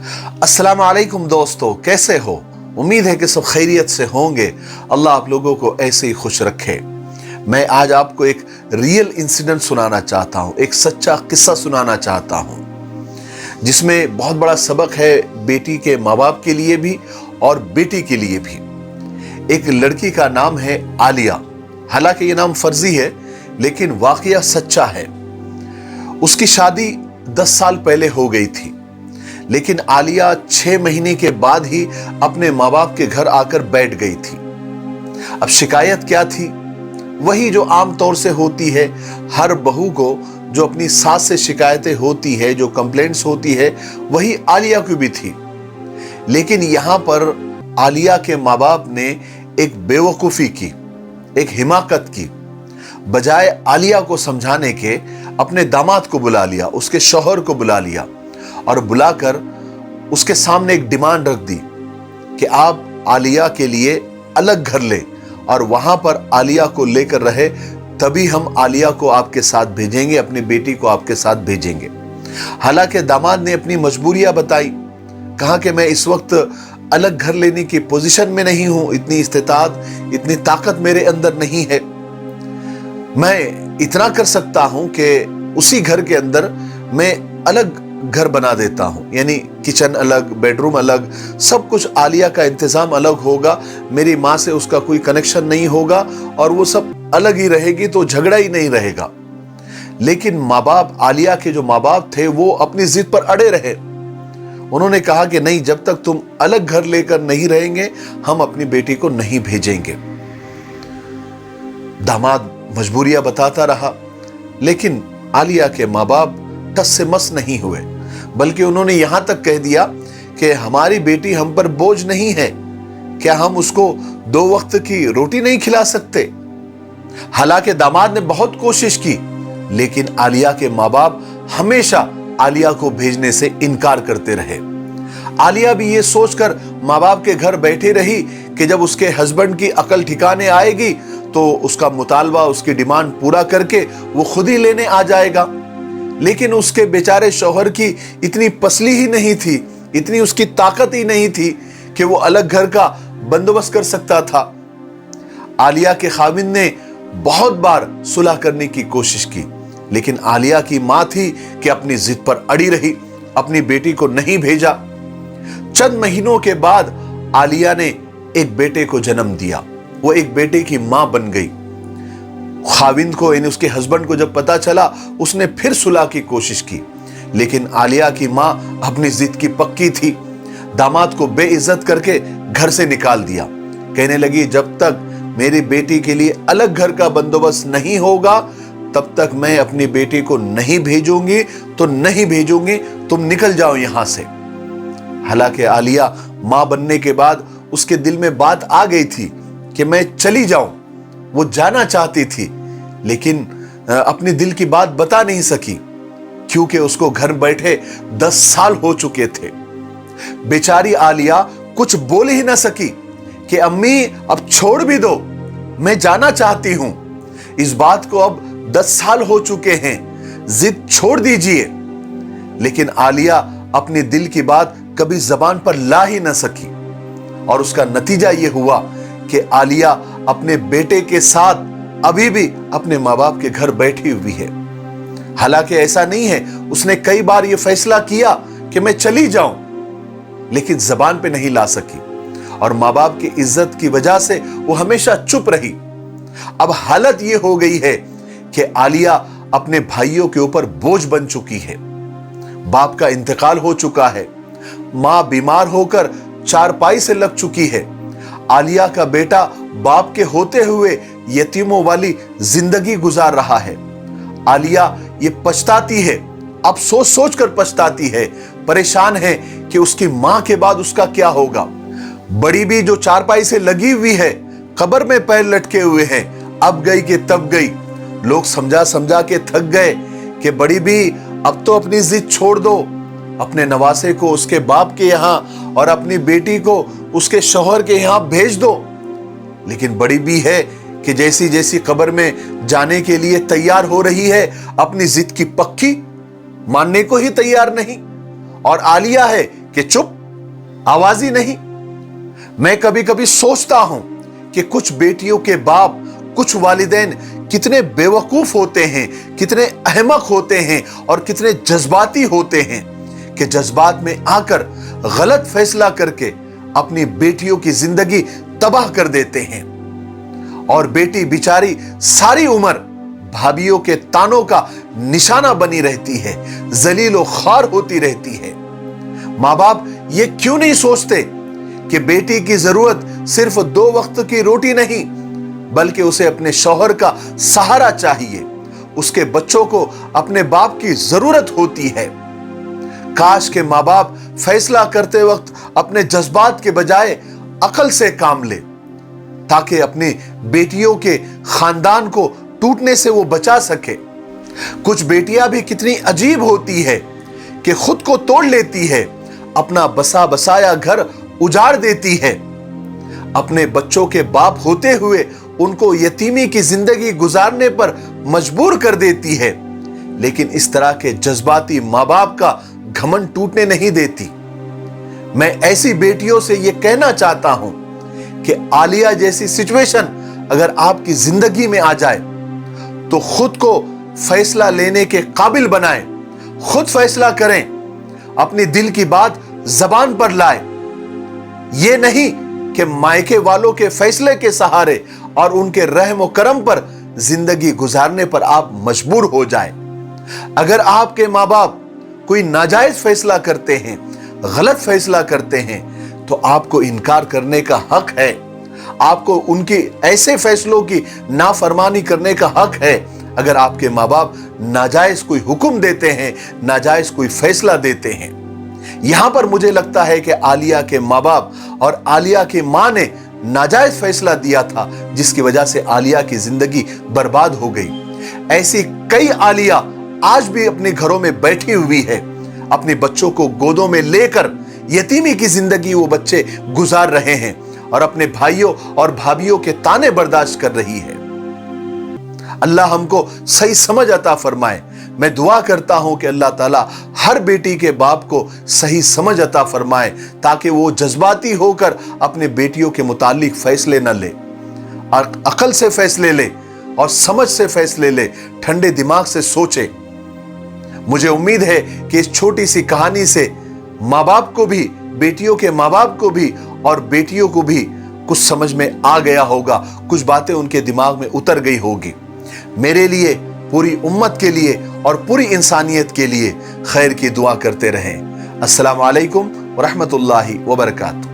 अस्सलाम वालेकुम दोस्तों, कैसे हो? उम्मीद है कि सब खैरियत से होंगे। अल्लाह आप लोगों को ऐसे ही खुश रखे। मैं आज आपको एक रियल इंसिडेंट सुनाना चाहता हूं, एक सच्चा किस्सा सुनाना चाहता हूं, जिसमें बहुत बड़ा सबक है बेटी के माँ बाप के लिए भी और बेटी के लिए भी। एक लड़की का नाम है आलिया। हालांकि ये नाम फर्जी है, लेकिन वाकया सच्चा है। उसकी शादी 10 साल पहले हो गई थी, लेकिन आलिया 6 महीने के बाद ही अपने माँ बाप के घर आकर बैठ गई थी। अब शिकायत क्या थी? वही जो आम तौर से होती है हर बहू को, जो अपनी सास से शिकायतें होती है, जो कंप्लेंट्स होती है, वही आलिया की भी थी। लेकिन यहां पर आलिया के माँ बाप ने एक बेवकूफी की, एक हिमाकत की। बजाय आलिया को समझाने के अपने दामाद को बुला लिया, उसके शौहर को बुला लिया और बुलाकर उसके सामने एक डिमांड रख दी कि आप आलिया के लिए अलग घर लें और वहां पर आलिया को लेकर रहे, तभी हम आलिया को आपके साथ भेजेंगे, अपनी बेटी को आपके साथ भेजेंगे। हालांकि दामाद ने अपनी मजबूरियां बताई, कहा कि मैं इस वक्त अलग घर लेने की पोजीशन में नहीं हूं, इतनी इस्तेताअत, इतनी ताकत मेरे अंदर नहीं है। मैं इतना कर सकता हूं कि उसी घर के अंदर मैं अलग घर बना देता हूं, यानी किचन अलग, बेडरूम अलग, सब कुछ आलिया का इंतजाम अलग होगा, मेरी माँ से उसका कोई कनेक्शन नहीं होगा और वो सब अलग ही रहेगी, तो झगड़ा ही नहीं रहेगा। लेकिन माँ बाप, आलिया के जो माँ बाप थे, वो अपनी जिद पर अड़े रहे। उन्होंने कहा कि नहीं, जब तक तुम अलग घर लेकर नहीं रहेंगे, हम अपनी बेटी को नहीं भेजेंगे। दामाद मजबूरियां बताता रहा, लेकिन आलिया के माँ बाप टस से मस नहीं हुए, बल्कि उन्होंने यहां तक कह दिया कि हमारी बेटी हम पर बोझ नहीं है, क्या हम उसको 2 वक्त की रोटी नहीं खिला सकते? हालांकि दामाद ने बहुत कोशिश की, लेकिन आलिया के माँ बाप हमेशा आलिया को भेजने से इनकार करते रहे। आलिया भी ये सोचकर माँ बाप के घर बैठी रही कि जब उसके हस्बैंड की अकल ठिकाने आएगी तो उसका मुतालबा, उसकी डिमांड पूरा करके वो खुद ही लेने आ जाएगा। लेकिन उसके बेचारे शौहर की इतनी पसली ही नहीं थी, इतनी उसकी ताकत ही नहीं थी कि वो अलग घर का बंदोबस्त कर सकता था। आलिया के खाविंद ने बहुत बार सुलह करने की कोशिश की, लेकिन आलिया की मां थी कि अपनी जिद पर अड़ी रही, अपनी बेटी को नहीं भेजा। चंद महीनों के बाद आलिया ने एक बेटे को जन्म दिया, वो एक बेटे की मां बन गई। खाविंद को, यानी उसके हस्बैंड को जब पता चला, उसने फिर सुलह की कोशिश की, लेकिन आलिया की मां अपनी जिद की पक्की थी। दामाद को बेइज्जत करके घर से निकाल दिया। कहने लगी, जब तक मेरी बेटी के लिए अलग घर का बंदोबस्त नहीं होगा, तब तक मैं अपनी बेटी को नहीं भेजूंगी, तो नहीं भेजूंगी, तुम निकल जाओ यहां से। हालांकि आलिया मां बनने के बाद उसके दिल में बात आ गई थी कि मैं चली जाऊं। वो जाना चाहती थी, लेकिन अपने दिल की बात बता नहीं सकी, क्योंकि उसको घर बैठे 10 साल हो चुके थे। बेचारी आलिया कुछ बोल ही ना सकी कि अम्मी अब छोड़ भी दो, मैं जाना चाहती हूं। इस बात को अब 10 साल हो चुके हैं, जिद छोड़ दीजिए। लेकिन आलिया अपने दिल की बात कभी जबान पर ला ही ना सकी, और उसका नतीजा यह हुआ कि आलिया अपने बेटे के साथ अभी भी अपने माँ बाप के घर बैठी हुई है। हालांकि ऐसा नहीं है, उसने कई बार यह फैसला किया कि मैं चली जाऊं, लेकिन जबान पे नहीं ला सकी, और माँ बाप की इज्जत की वजह से वो हमेशा चुप रही। अब हालत यह हो गई है कि आलिया अपने भाइयों के ऊपर बोझ बन चुकी है। बाप का इंतकाल हो चुका है, मां बीमार होकर चारपाई से लग चुकी है। आलिया का बेटा बाप के होते हुए यतीमों वाली जिंदगी गुजार रहा है। आलिया ये पछताती है, अब सोच सोच कर पछताती है, परेशान है कि उसकी मां के बाद उसका क्या होगा। बड़ी भी जो चारपाई से लगी हुई है, कब्र में पैर लटके हुए हैं, अब गई कि तब गई। लोग समझा समझा के थक गए कि बड़ी भी अब तो अपनी जिद छोड़ दो, अपने नवासे को उसके बाप के यहां और अपनी बेटी को उसके शौहर के यहां भेज दो। लेकिन बड़ी भी है कि जैसी जैसी कब्र में जाने के लिए तैयार हो रही है, अपनी जिद की पक्की मानने को ही तैयार नहीं। और आलिया है कि चुप, आवाज ही नहीं। मैं कभी कभी सोचता हूं कि कुछ बेटियों के बाप, कुछ वालिदैन कितने बेवकूफ होते हैं, कितने अहमक होते हैं और कितने जज्बाती होते हैं कि जज्बात में आकर गलत फैसला करके अपनी बेटियों की जिंदगी तबाह कर देते हैं। और बेटी बेचारी सारी उम्र भाभियों के तानों का निशाना बनी रहती है, जलीलो ख्वार होती रहती है। माँ बाप ये क्यों नहीं सोचते कि बेटी की जरूरत सिर्फ 2 वक्त की रोटी नहीं, बल्कि उसे अपने शौहर का सहारा चाहिए, उसके बच्चों को अपने बाप की जरूरत होती है। काश के माँ बाप फैसला करते वक्त अपने जज्बात के बजाय अकल से काम ले, ताकि अपनी बेटियों के खानदान को टूटने से वो बचा सके। कुछ बेटियां भी कितनी अजीब होती है कि खुद को तोड़ लेती है, अपना बसा बसाया घर उजाड़ देती है, अपने बच्चों के बाप होते हुए उनको यतीमी की जिंदगी गुजारने पर मजबूर कर देती है। लेकिन इस तरह के जज्बाती माँ बाप का घमंड टूटने नहीं देती। मैं ऐसी बेटियों से यह कहना चाहता हूं कि आलिया जैसी सिचुएशन अगर आपकी जिंदगी में आ जाए तो खुद को फैसला लेने के काबिल बनाएं, खुद फैसला करें, अपनी दिल की बात जबान पर लाएं। यह नहीं कि मायके वालों के फैसले के सहारे और उनके रहम और करम पर जिंदगी गुजारने पर आप मजबूर हो जाएं। अगर आपके माँ बाप कोई नाजायज फैसला करते हैं, गलत फैसला करते हैं, तो आपको इनकार करने का हक है। आपको उनकी ऐसे फैसलों की नाफरमानी करने का हक है। अगर आपके माँ बाप नाजायज कोई हुक्म देते हैं, नाजायज कोई फैसला देते हैं। यहां पर मुझे लगता है कि आलिया के माँ बाप और आलिया की मां ने नाजायज फैसला दिया था, जिसकी वजह से आलिया की जिंदगी बर्बाद हो गई। ऐसी कई आलिया आज भी अपने घरों में बैठी हुई है, अपने बच्चों को गोदों में लेकर यतीमी की जिंदगी वो बच्चे गुजार रहे हैं और अपने भाइयों और भाभियों के ताने बर्दाश्त कर रही है। अल्लाह हमको सही समझ अता फरमाए। मैं दुआ करता हूं कि अल्लाह ताला हर बेटी के बाप को सही समझ अता फरमाए, ताकि वो जज्बाती होकर अपने बेटियों के मुतालिक फैसले न ले और अकल से फैसले ले और समझ से फैसले ले, ठंडे दिमाग से सोचे। मुझे उम्मीद है कि इस छोटी सी कहानी से माँ बाप को भी, बेटियों के माँ बाप को भी और बेटियों को भी कुछ समझ में आ गया होगा, कुछ बातें उनके दिमाग में उतर गई होगी। मेरे लिए, पूरी उम्मत के लिए और पूरी इंसानियत के लिए खैर की दुआ करते रहें। अस्सलामु अलैकुम व रहमतुल्लाहि व बरकातहू।